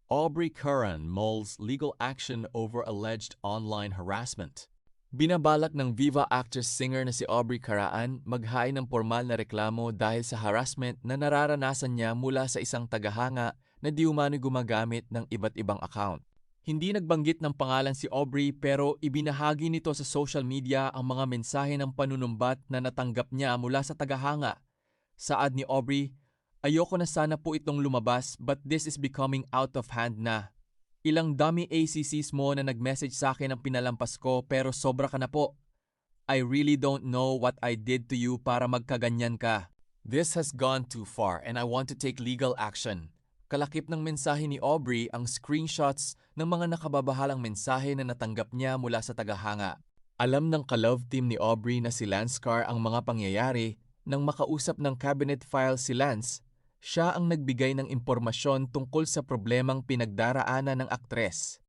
Aubrey Curran mulls legal action over alleged online harassment. Binabalak ng Viva actress-singer na si Aubrey Curran maghain ng formal na reklamo dahil sa harassment na nararanasan niya mula sa isang tagahanga na di umano'y gumagamit ng iba't ibang account. Hindi nagbanggit ng pangalan si Aubrey pero ibinahagi nito sa social media ang mga mensahe ng panunumbat na natanggap niya mula sa tagahanga. Saad ni Aubrey, "Ayoko na sana po itong lumabas but this is becoming out of hand na. Ilang dummy ACCs mo na nag-message sa akin ang pinalampas ko pero sobra ka na po. I really don't know what I did to you para magkaganyan ka. This has gone too far and I want to take legal action." Kalakip ng mensahe ni Aubrey ang screenshots ng mga nakababahalang mensahe na natanggap niya mula sa tagahanga. Alam ng ka-love team ni Aubrey na si Lance Carr ang mga pangyayari. Nang makausap ng cabinet file si Lance, siya ang nagbigay ng impormasyon tungkol sa problemang pinagdaraanan ng aktres.